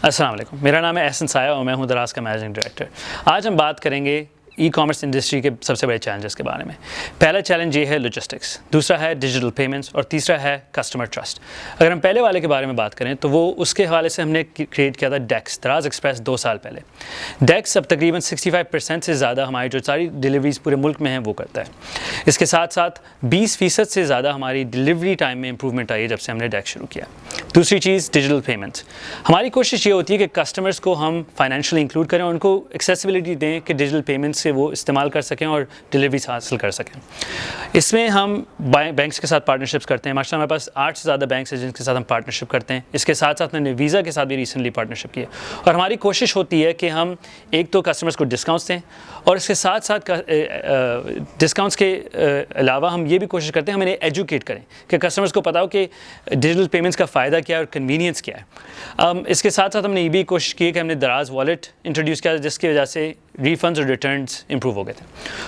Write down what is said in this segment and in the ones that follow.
السلام علیکم، میرا نام ہے احسن سایہ اور میں ہوں دراز کا مینیجنگ ڈائریکٹر۔ آج ہم بات کریں گے ای کامرس انڈسٹری کے سب سے بڑے چیلنجز کے بارے میں۔ پہلا چیلنج یہ ہے لاجسٹکس، دوسرا ہے ڈیجیٹل پیمنٹس اور تیسرا ہے کسٹمر ٹرسٹ۔ اگر ہم پہلے والے کے بارے میں بات کریں تو وہ اس کے حوالے سے ہم نے کریٹ کیا تھا ڈیکس، دراز ایکسپریس 2 سال پہلے۔ ڈیکس اب تقریباً 65% سے زیادہ ہماری جو ساری ڈلیوریز پورے ملک میں ہیں وہ کرتا ہے۔ اس کے ساتھ ساتھ 20% سے زیادہ ہماری ڈلیوری ٹائم میں امپروومنٹ آئی ہے جب سے ہم نے ڈیکس شروع کیا۔ دوسری چیز ڈیجیٹل پیمنٹس، ہماری کوشش یہ ہوتی ہے کہ کسٹمرز کو ہم فائنینشلی انکلوڈ کریں اور ان کو ایکسیسیبلٹی دیں کہ ڈیجیٹل پیمنٹ سے وہ استعمال کر سکیں اور ڈلیوریز حاصل کر سکیں۔ اس میں ہم بینکس کے ساتھ پارٹنرشپس کرتے ہیں، ماشاء اللہ ہمارے پاس 8 سے زیادہ بینکس ہیں جن کے ساتھ ہم پارٹنرشپ کرتے ہیں۔ اس کے ساتھ ساتھ میں نے ویزا کے ساتھ بھی ریسنٹلی پارٹنرشپ کی ہے، اور ہماری کوشش ہوتی ہے کہ ہم ایک تو کسٹمرز کو ڈسکاؤنٹس دیں، اور اس کے ساتھ ساتھ ڈسکاؤنٹس کے علاوہ ہم یہ بھی کوشش کرتے ہیں ہم انہیں ایجوکیٹ کریں کہ کسٹمرز کو پتا ہو کہ ڈیجیٹل پیمنٹس کا فائدہ کیا ہے اور کنوینئنس کیا ہے۔ اس کے ساتھ ساتھ ہم نے یہ بھی کوشش کی کہ ہم نے دراز والیٹ انٹروڈیوس کیا جس کی وجہ سے ریفنڈز اور ریٹرنز امپروو ہو گئے تھے۔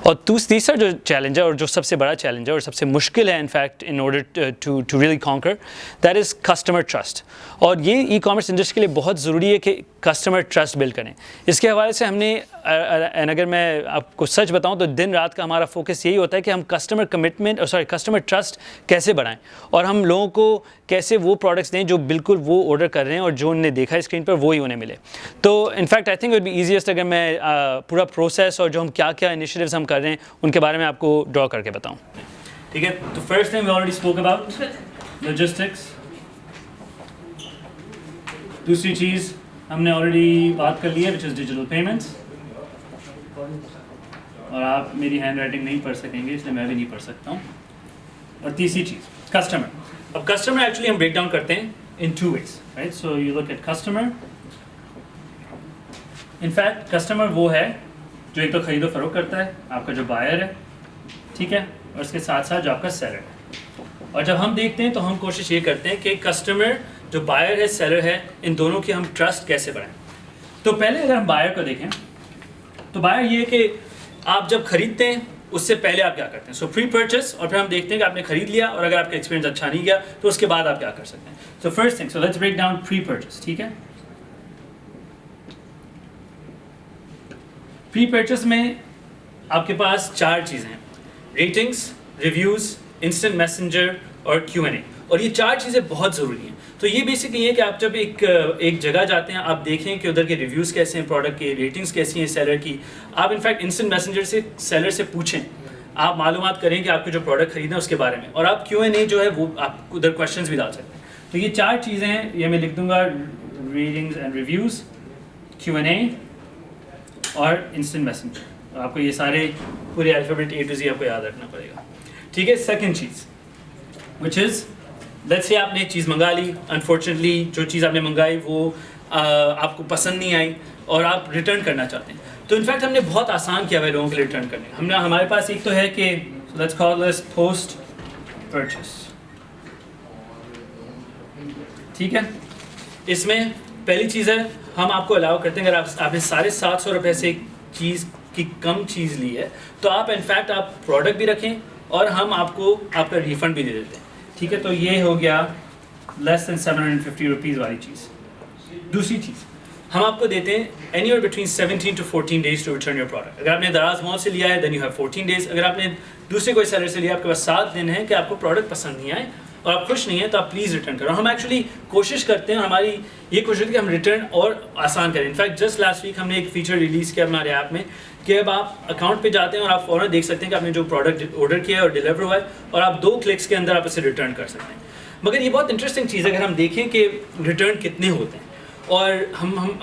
اور تیسرا جو چیلنج ہے اور جو سب سے بڑا چیلنج ہے اور سب سے مشکل ہے in fact in order to really conquer, that is customer trust. اور یہ ای کامرس انڈسٹری کے لیے بہت ضروری ہے کہ کسٹمر ٹرسٹ بلڈ کریں۔ اس کے حوالے سے ہم نے اگر میں آپ کو سچ بتاؤں تو دن رات کا ہمارا فوکس یہی ہوتا ہے کہ ہم کسٹمر ٹرسٹ کیسے بڑھائیں، اور ہم لوگوں کو کیسے وہ پروڈکٹس دیں جو بالکل وہ آرڈر کر رہے ہیں اور جو انہوں نے دیکھا ہے اسکرین پر وہی انہیں ملے۔ تو in fact I think it be easiest اگر میں پورا پروسیس اور جو ہم کیا انیشیٹیوز ہم کر رہے ہیں ان کے بارے میں آپ کو ڈرا کر کے بتاؤں۔ ٹھیک ہے، تو first thing we already spoke about logistics. دوسری چیز ہم نے آلریڈی بات کر لی ہے وچ از ڈیجیٹل پیمنٹس، اور آپ میری ہینڈ رائٹنگ نہیں پڑھ سکیں گے اس لیے میں بھی نہیں پڑھ سکتا ہوں۔ اور تیسری چیز کسٹمر۔ اب کسٹمر ایکچولی ہم بریک ڈاؤن کرتے ہیں in 2 ways، right? So you look at customer. In fact customer وہ ہے جو ایک تو خرید و فروخت کرتا ہے، آپ کا جو بائر ہے، ٹھیک ہے، اور اس کے ساتھ ساتھ جو آپ کا سیلر ہے۔ اور جب ہم دیکھتے ہیں تو ہم کوشش یہ کرتے ہیں کہ کسٹمر جو بائر ہے سیلر ہے ان دونوں کی ہم ٹرسٹ کیسے بڑھائیں۔ تو پہلے اگر ہم بائر کو دیکھیں تو بائر یہ کہ آپ جب خریدتے ہیں اس سے پہلے آپ کیا کرتے ہیں، سو پری پرچیز، اور پھر ہم دیکھتے ہیں کہ آپ نے خرید لیا اور اگر آپ کا ایکسپیرینس اچھا نہیں گیا تو اس کے بعد آپ کیا کر سکتے ہیں۔ So first thing, so let's break down pre purchase, ٹھیک ہے۔ پری پرچیز میں آپ کے پاس 4 چیزیں ہیں، ریٹنگس، ریویوز، انسٹنٹ میسنجر اور Q&A، اور یہ 4 چیزیں بہت ضروری ہیں۔ تو یہ بیسکلی یہ کہ آپ جب ایک جگہ جاتے ہیں آپ دیکھیں کہ ادھر کے ریویوز کیسے ہیں، پروڈکٹ کے ریٹنگس کیسی ہیں سیلر کی۔ آپ انفیکٹ انسٹنٹ میسنجر سے سیلر سے پوچھیں، آپ معلومات کریں کہ آپ کے جو پروڈکٹ خریدنا ہے اس کے بارے میں، اور آپ Q&A جو ہے وہ آپ ادھر کویشچنز بھی ڈال سکتے ہیں۔ تو یہ 4 چیزیں ہیں، یہ میں لکھ دوں گا، ریٹنگز اینڈ ریویوز، Q&A اور انسٹنٹ میسنجر۔ آپ کو یہ سارے پورے الفابیٹ A to Z آپ کو یاد رکھنا پڑے گا، ٹھیک ہے۔ سیکنڈ چیز وچ از لیٹس سے آپ نے چیز منگا لی، انفارچونیٹلی جو چیز آپ نے منگائی وہ آپ کو پسند نہیں آئی اور آپ ریٹرن کرنا چاہتے ہیں، تو انفیکٹ ہم نے بہت آسان کیا ہے لوگوں کے لیے ریٹرن کرنے۔ ہمارے پاس ایک تو ہے کہ let's call this post purchase, ٹھیک ہے۔ اس میں پہلی چیز ہے ہم آپ کو الاؤ کرتے ہیں اگر آپ نے 750 روپے سے ایک چیز کی کم چیز لی ہے تو آپ انفیکٹ آپ پروڈکٹ بھی رکھیں اور ہم آپ کو آپ کا ریفنڈ بھی دے دیتے ہیں، ٹھیک ہے۔ تو یہ ہو گیا لیس دین 750 روپیز والی چیز۔ دوسری چیز ہم آپ کو دیتے ہیں anywhere between 17 to 14 days to return your product. اگر آپ نے دراز مال سے لیا ہے دین یو ہیو 14 days۔ اگر آپ نے دوسرے کوئی سیلر سے لیا آپ کے پاس 7 دن ہیں کہ آپ کو پروڈکٹ پسند نہیں آئے اور آپ خوش نہیں ہیں تو آپ پلیز ریٹرن کرو۔ ہم ایکچولی کوشش کرتے ہیں، ہماری یہ کوشش ہے کہ ہم ریٹرن اور آسان کریں۔ انفیکٹ جسٹ لاسٹ ویک ہم نے ایک فیچر ریلیز کیا ہمارے ایپ میں کہ اب آپ اکاؤنٹ پہ جاتے ہیں اور آپ فوراً دیکھ سکتے ہیں کہ آپ نے جو پروڈکٹ آرڈر کیا ہے اور ڈیلیور ہوا ہے، اور آپ 2 کلکس کے اندر آپ اسے ریٹرن کر سکتے ہیں۔ مگر یہ بہت انٹرسٹنگ چیز ہے اگر ہم دیکھیں کہ ریٹرن کتنے ہوتے ہیں، اور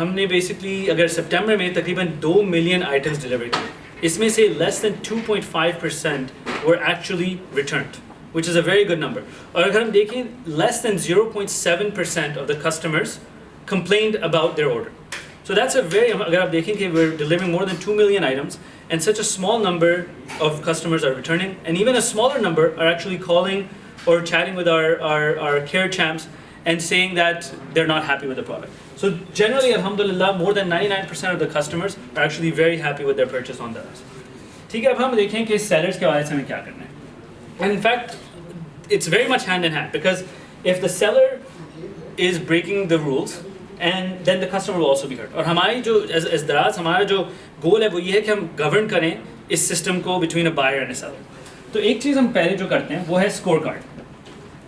ہم نے بیسکلی اگر سپٹمبر میں تقریباً 2 ملین آئٹمس ڈیلیور کیے، اس میں سے less then 2.5% were actually returned, which is a very good number۔ اور اگر ہم دیکھیں لیس دین 0.7% of the customers complained about their order۔ So that's a very، اگر آپ دیکھیں کہ we're delivering more than 2 million items and such a small number of customers are returning, and even a smaller number are actually calling or chatting with our care champs and saying that they're not happy with the product. So generally, alhamdulillah, more than 99% of the customers are actually very happy with their purchase on Daraz. ٹھیک ہے، اب ہم دیکھیں کہ sellers کے حوالے سے ہمیں کیا کرنا ہے۔ And in fact it's very much hand in hand, because if the seller is breaking the rules and then the customer will also be hurt. اور ہماری جو ایز دراز ہمارا جو گول ہے وہ یہ ہے کہ ہم گورن کریں اس سسٹم کو between a buyer and a seller. تو ایک چیز ہم پہلے جو کرتے ہیں وہ ہے اسکور کارڈ.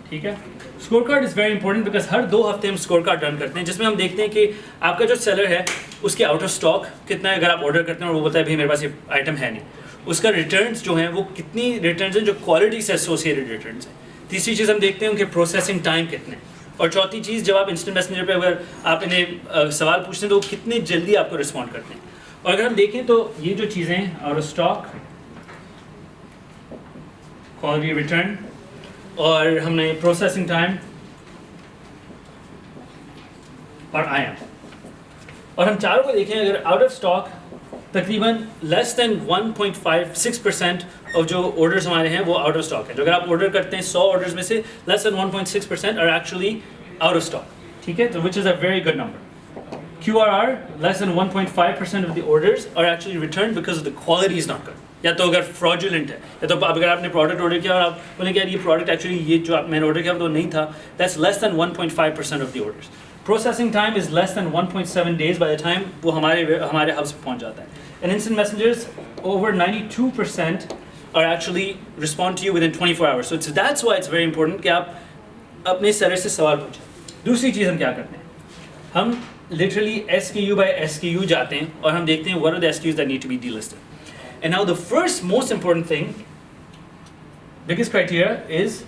ٹھیک ہے, score card is very important because ہر 2 ہفتے ہم اسکور کارڈ رن کرتے ہیں جس میں ہم دیکھتے ہیں کہ آپ کا جو سیلر ہے اس کے آؤٹ آف اسٹاک کتنا ہے. اگر آپ آرڈر کرتے ہیں اور وہ بتائے بھائی میرے پاس یہ آئٹم ہے نہیں, اس کا ریٹرنس جو ہیں وہ کتنی ریٹرنس ہیں جو کوالٹی سے ایسوسیٹڈ ریٹرنس ہیں. تیسری چیز ہم دیکھتے ہیں ان کے پروسیسنگ ٹائم کتنے. اور چوتھی چیز جب آپ انسٹنٹ میسنجر پہ اگر آپ انہیں سوال پوچھتے ہیں تو وہ کتنی جلدی آپ کو رسپونڈ کرتے ہیں. اور اگر ہم دیکھیں تو یہ جو چیزیں out of stock, quality return, اور ہم نے پروسیسنگ ٹائم اور آئی ایم, اور ہم چاروں کو دیکھیں اگر آؤٹ آف اسٹاک تقریباً لیس دین 1.56% آف جو آرڈرز ہمارے ہیں وہ آؤٹ آف اسٹاک ہے. جو اگر آپ آرڈر کرتے ہیں 100 آرڈرز میں سے less than 1.6% are actually out of stock. ٹھیک ہے, تو which is a very good number. QRR less than 1.5% of the orders are actually return because of the quality is not good. یا تو اگر فراڈولنٹ ہے, یا تو اگر آپ نے پروڈکٹ آرڈر کیا اور آپ بولیں کہ یار یہ پروڈکٹ ایکچولی یہ جو میں نے آرڈر کیا تو نہیں تھا, that's less than 1.5% of the orders. Processing time is less than 1.7 days by the time وہ ہمارے ہبس پہ پہنچ جاتا ہے. And instant messengers over 92% are actually respond to you within 24 hours. So that's why it's very important کہ آپ اپنے seller سے سوال پوچھیں. دوسری چیز ہم کیا کرتے ہیں, ہم literally SKU by SKU جاتے ہیں اور ہم دیکھتے ہیں what are the SKUs that need to be delisted. And now the first most important thing, biggest criteria is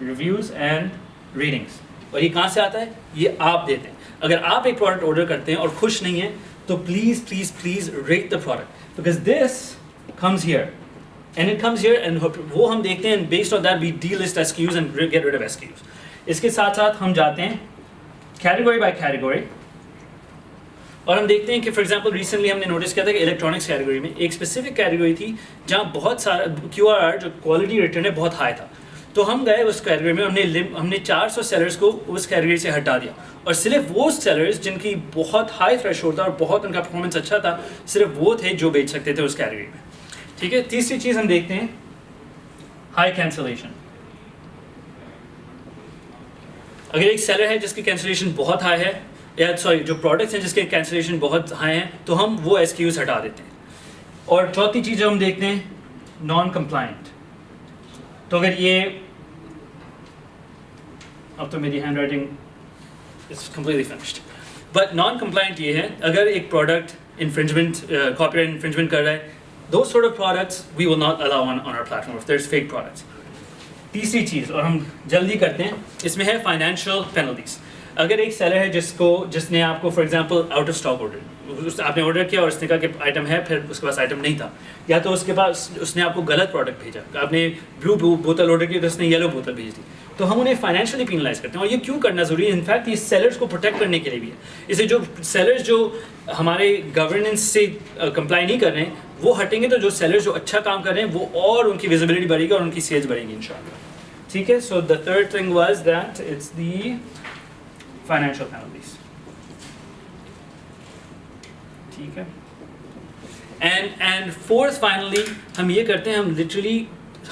reviews and ratings. اور یہ کہاں سے آتا ہے, یہ آپ دیتے ہیں. اگر آپ ایک پروڈکٹ آرڈر کرتے ہیں اور خوش نہیں ہیں تو please please please rate the product because this comes here and it comes here and وہ ہم دیکھتے ہیں based on that we delist SKUs and get rid of SKUs. اس کے ساتھ ساتھ ہم جاتے ہیں کیٹیگوری بائی کیٹیگوری اور ہم دیکھتے ہیں کہ فار ایگزامپل ریسنٹلی ہم نے نوٹس کیا تھا کہ الیکٹرانکس کیٹیگری میں ایک اسپیسیفک کیٹیگری تھی جہاں بہت سارا QRR جو کوالٹی ریٹرن ہے بہت ہائی تھا. تو ہم گئے اس کیٹیگری میں, ہم نے 400 سیلرز کو اس کیٹیگری سے ہٹا دیا اور صرف وہ سیلرز جن کی بہت ہائی تھریش ہولڈ تھا اور بہت ان کا پرفارمنس اچھا تھا صرف وہ تھے جو بیچ سکتے تھے اس کیٹیگری میں. ٹھیک ہے, تیسری چیز ہم دیکھتے ہیں ہائی کینسلیشن. اگر ایک سیلر ہے جس کی کینسلیشن بہت ہائی ہے, یا سوری جو پروڈکٹس ہیں جس کے کینسلیشن بہت ہائی ہیں, تو ہم وہ SKUs ہٹا دیتے ہیں. اور چوتھی چیز جو ہم دیکھتے ہیں نان کمپلائنٹ. تو اگر یہ اب تو میری handwriting is completely finished, but non compliant یہ ہے اگر ایک product infringement copyright infringement کر رہا ہے, those sort of products we will not allow on our platform if there is fake products. تیسری چیز, اور ہم جلدی کرتے ہیں, اس میں ہے فائنینشیل پینلٹیز. اگر ایک سیلر ہے جس نے آپ کو for example out of stock order, آپ نے آرڈر کیا اور اس نے کہا کہ آئٹم ہے, پھر اس کے پاس آئٹم نہیں تھا, یا تو اس کے پاس اس نے آپ کو غلط پروڈکٹ بھیجا, آپ نے بلو بوتل آرڈر کی تو اس نے یلو بوتل بھیج دی, تو ہم انہیں فائنینشیلی پینلائز کرتے ہیں. اور یہ کیوں کرنا ضروری ہے, انفیکٹ یہ سیلرز کو پروٹیکٹ کرنے کے لیے بھی ہے. اسے جو سیلرز جو ہمارے گورننس سے کمپلائی نہیں کر رہے ہیں وہ ہٹیں گے, تو جو سیلرز جو اچھا کام کر رہے ہیں وہ اور ان کی ویزیبلٹی بڑھے گی اور ان کی سیلز بڑھے گی انشاءاللہ. ٹھیک ہے, so the third thing was that it's the financial penalties. ٹھیک ہے, اینڈ فورتھ فائنلی ہم یہ کرتے ہیں, ہم لٹرلی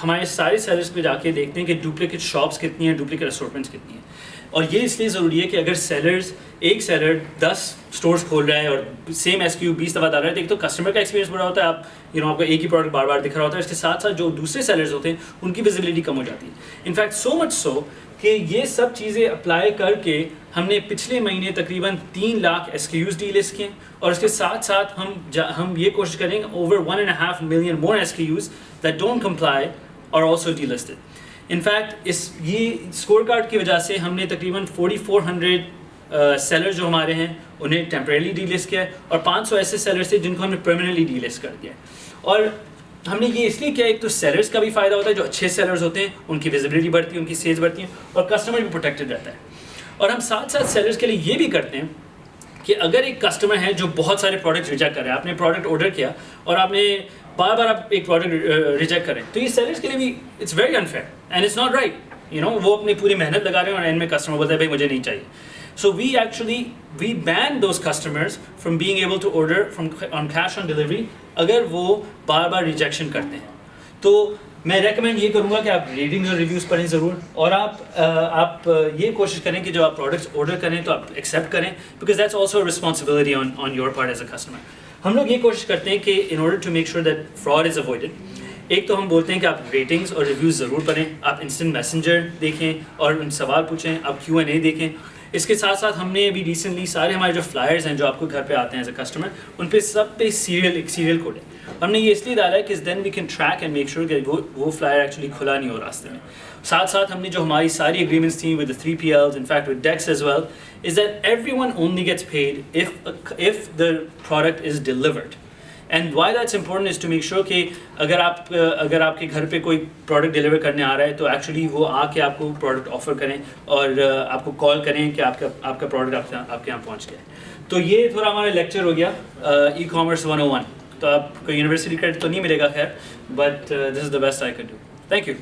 ہمارے سارے سیلرس پہ جا کے دیکھتے ہیں کہ ڈپلیکیٹ شاپس کتنی ہیں, ڈپلیکیٹ اسورٹمنٹس کتنی ہیں. اور یہ اس لیے ضروری ہے کہ اگر ایک سیلر 10 اسٹورس کھول رہا ہے اور سیم SKU 20 دفعہ ڈال رہا ہے, تو ایک تو کسٹمر کا ایکسپیرینس بڑا ہوتا ہے, آپ کو ایک ہی پروڈکٹ بار بار دکھ رہا ہوتا ہے, اس کے ساتھ ساتھ جو دوسرے سیلرز ہوتے ہیں ان کی ویزیبلٹی کم ہو جاتی ہے. انفیکٹ سو مچ سو کہ یہ سب چیزیں اپلائی کر کے ہم نے پچھلے مہینے تقریباً 3 لاکھ SKUs ڈی لسٹ کیے, اور اس کے ساتھ ساتھ ہم یہ کوشش کریں گے over 1.5 million more SKUs that don't comply are also delisted. In fact یہ اسکور کارڈ کی وجہ سے ہم نے تقریباً 4400 سیلر جو ہمارے ہیں انہیں ٹیمپریرلی ڈی لسٹ کیا ہے, اور 500 ایسے سیلرس تھے جن کو ہم نے پرماننٹلی ڈی لسٹ کر دیا ہے. اور ہم نے یہ اس لیے کیا, ایک تو سیلرس کا بھی فائدہ ہوتا ہے, جو اچھے سیلرز ہوتے ہیں ان کی ویزیبلٹی بڑھتی ہے, ان کی سیلز بڑھتی ہیں, اور کسٹمر بھی پروٹیکٹڈ رہتا ہے. اور ہم ساتھ ساتھ سیلرس کے لیے یہ بھی کرتے ہیں کہ اگر ایک کسٹمر ہے جو بہت سارے پروڈکٹ ریجیکٹ کر رہا ہے, آپ نے پروڈکٹ آرڈر کیا اور آپ نے بار بار آپ ایک پروڈکٹ ریجیکٹ کریں, تو یہ سیلرس کے لیے بھی it's very unfair and it's not right. وہ اپنی پوری محنت لگا رہے ہیں اور اینڈ میں کسٹمر بولتا ہے بھائی مجھے نہیں چاہیے. So we ban those customers from being able to order on cash on delivery اگر وہ بار بار ریجیکشن کرتے ہیں. تو میں ریکمینڈ یہ کروں گا کہ آپ ریٹنگز اور ریویوز پڑھیں ضرور, اور آپ یہ کوشش کریں کہ جو آپ پروڈکٹس آرڈر کریں تو آپ ایکسیپٹ کریں, because that's also responsibility on your part as a customer. ہم لوگ یہ کوشش کرتے ہیں کہ in order to make sure that fraud is avoided, ایک تو ہم بولتے ہیں کہ آپ ریٹنگز اور ریویوز ضرور پڑھیں, آپ انسٹنٹ میسنجر دیکھیں اور ان سوال پوچھیں, آپ Q&A دیکھیں. اس کے ساتھ ساتھ ہم نے ابھی ریسنٹلی سارے ہمارے جو فلائرز ہیں جو آپ کو گھر پہ آتے ہیں ایز اے کسٹمر, ان پہ سب پہ سیریل کوڈ ہے. ہم نے یہ اس لیے ڈالا ہے کہ then we can track and make sure کہ وہ فلائر ایکچولی کھلا نہیں ہو راستے میں. ساتھ ساتھ ہم نے جو ہماری ساری اگریمنٹس تھیں with 3PLs, in fact with Dex as well, is that every one only gets paid if the product is delivered. And why that's important is to make sure کہ اگر آپ کے گھر پہ کوئی پروڈکٹ ڈلیور کرنے آ رہا ہے تو ایکچولی وہ آ کے آپ کو پروڈکٹ آفر کریں اور آپ کو کال کریں کہ آپ کا پروڈکٹ آپ کے یہاں پہنچ گیا. تو یہ تھوڑا ہمارا لیکچر ہو گیا ای کامرس 101. تو آپ کو یونیورسٹی کریڈٹ تو نہیں ملے گا خیر, but this is the best I can do. Thank you.